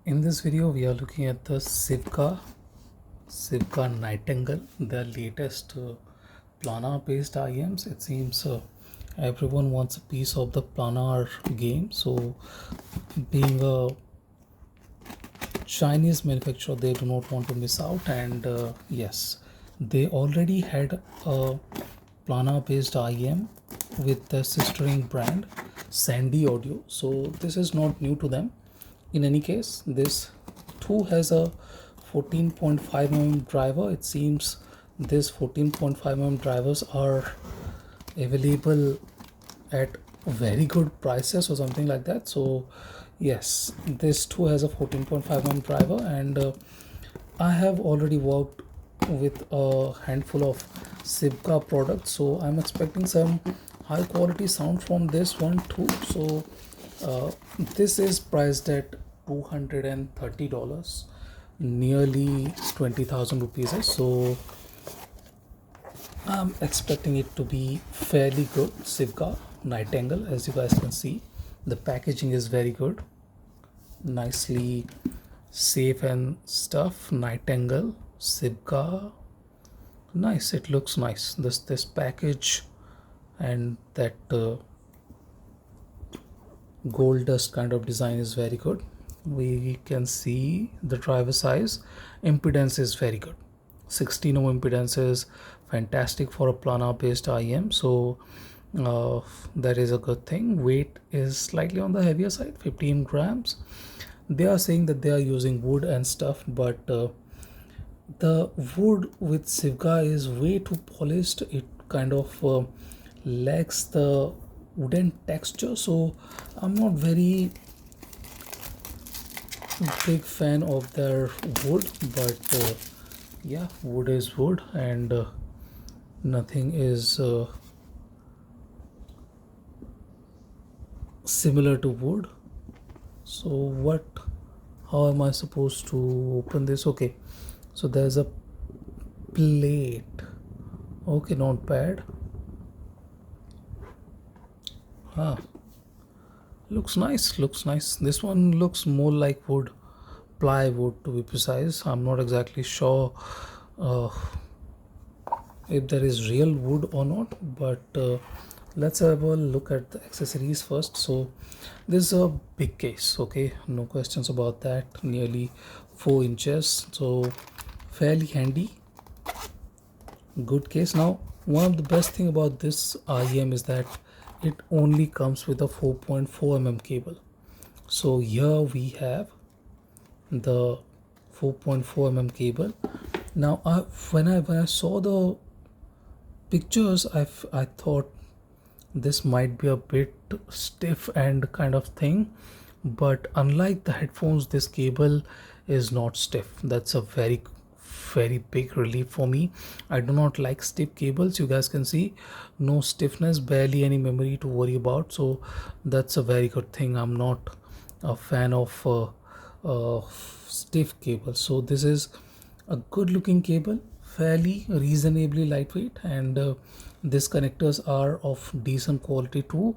In this video, we are looking at the Sivga Nightingale, the latest planar-based IEMs. It seems everyone wants a piece of the planar game. So, being a Chinese manufacturer, they do not want to miss out. And yes, they already had a planar-based IEM with the sistering brand Sandy Audio. So this is not new to them. In any case, this too has a 14.5 mm driver. It seems this 14.5 mm drivers are available at very good prices or something like that. So yes, this too has a 14.5 mm driver, and I have already worked with a handful of Sivga products, so I'm expecting some high quality sound from this one too. So this is priced at $230, nearly 20,000 rupees. So I'm expecting it to be fairly good. Sivga Nightingale, as you guys can see, the packaging is very good, nicely safe and stuff. Nightingale Sivga, nice. It looks nice. This package and that gold dust kind of design is very good. We can see the driver size. Impedance is very good. 16 ohm impedance is fantastic for a planar based IEM. So that is a good thing. Weight is slightly on the heavier side, 15 grams. They are saying that they are using wood and stuff, but the wood with Sivga is way too polished. It kind of lacks the wooden texture, so I'm not very big fan of their wood. But yeah, wood is wood, and nothing is similar to wood. So how am I supposed to open this? Okay, so there's a plate. Okay, not bad. Looks nice. This one looks more like wood, plywood to be precise. I'm not exactly sure uh, if there is real wood or not, but let's have a look at the accessories first. So this is a big case, okay, no questions about that. Nearly 4 inches, so fairly handy, good case. Now, one of the best thing about this IEM is that it only comes with a 4.4 mm cable. So here we have the 4.4 mm cable. Now when I saw the pictures, I thought this might be a bit stiff and kind of thing, but unlike the headphones, this cable is not stiff. That's a very big relief for me. I do not like stiff cables. You guys can see no stiffness, barely any memory to worry about, so that's a very good thing. I'm not a fan of stiff cable, so this is a good looking cable, fairly reasonably lightweight, and these connectors are of decent quality too,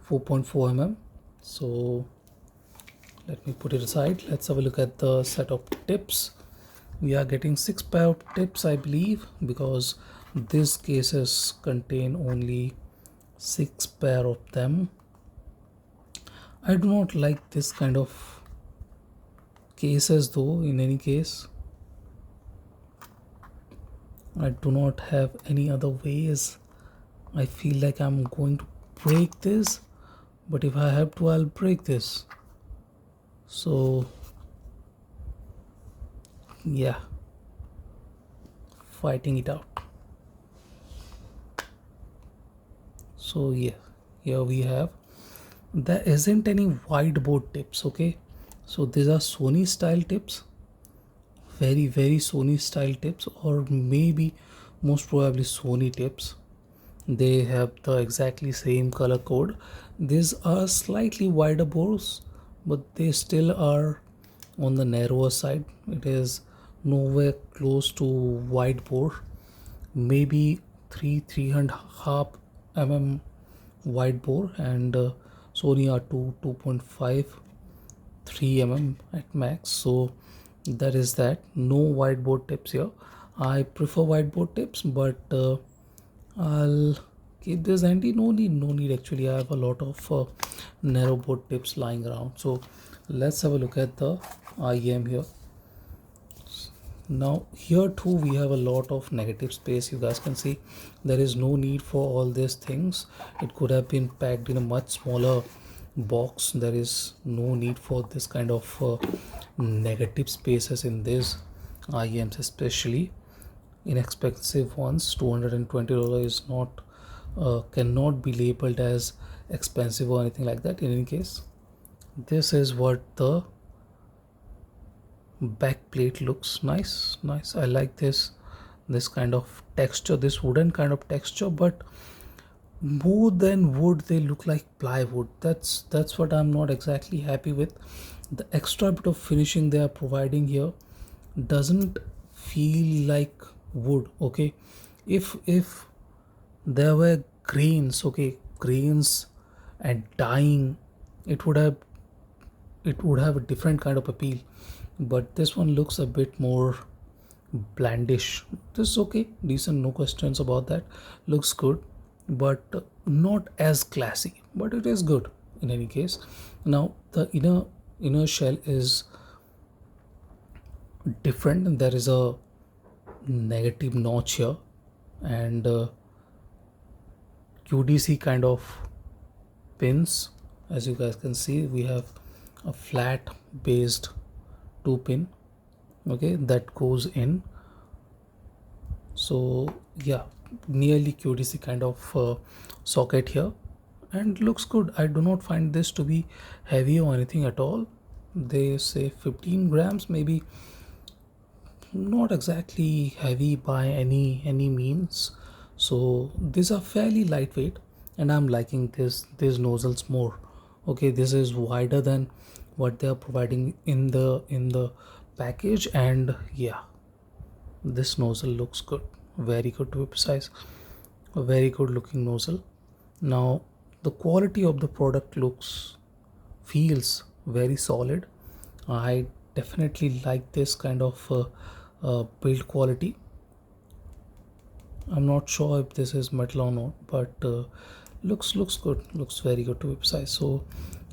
4.4 mm. So let me put it aside. Let's have a look at the set of tips. We are getting 6 pair of tips, I believe, because these cases contain only 6 pair of them. I do not like this kind of cases though. In any case, I do not have any other ways. I feel like I'm going to break this, but if I have to, I'll break this. So yeah, fighting it out. So yeah, here we have, there isn't any whiteboard tips, okay, so these are Sony style tips, very Sony style tips, or maybe most probably Sony tips. They have the exactly same color code. These are slightly wider bores, but they still are on the narrower side. It is nowhere close to wide bore, maybe 3.5 mm wide bore, and Sony are 2.5, 3 mm at max. So that is that. No whiteboard tips here. I prefer whiteboard tips, but I'll keep this handy. No need actually. I have a lot of narrow board tips lying around. So let's have a look at the IEM here. Now here too we have a lot of negative space. You guys can see there is no need for all these things. It could have been packed in a much smaller box. There is no need for this kind of negative spaces in this IEMs, especially inexpensive ones. $220 is not cannot be labeled as expensive or anything like that. In any case, this is what the back plate looks. Nice. I like this kind of texture, this wooden kind of texture, but more than wood they look like plywood. That's what I'm not exactly happy with. The extra bit of finishing they are providing here doesn't feel like wood. Okay, if there were grains, okay, grains and dyeing, it would have a different kind of appeal, but this one looks a bit more blandish. This is okay, decent, no questions about that. Looks good, but not as classy, but it is good in any case. Now the inner shell is different. There is a negative notch here, and QDC kind of pins. As you guys can see, we have a flat based 2 pin, okay, that goes in. So yeah, nearly QDC kind of socket here, and looks good. I do not find this to be heavy or anything at all. They say 15 grams, maybe not exactly heavy by any means. So these are fairly lightweight, and I'm liking these nozzles more. Okay, this is wider than what they are providing in the package, and yeah, this nozzle looks good, very good to be precise. A very good looking nozzle. Now the quality of the product feels very solid. I definitely like this kind of build quality. I'm not sure if this is metal or not, but looks good, looks very good to be precise. So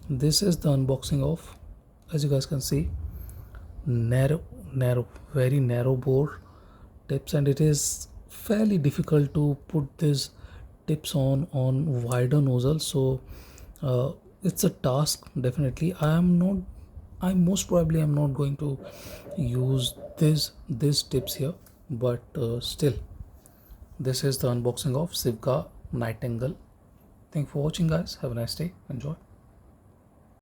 this is the unboxing of, as you guys can see, narrow, very narrow bore tips, and it is fairly difficult to put these tips on wider nozzles. So it's a task. Definitely I most probably am not going to use these tips here, but still, this is the unboxing of Sivga Nightingale. Thank you for watching, guys. Have a nice day. Enjoy.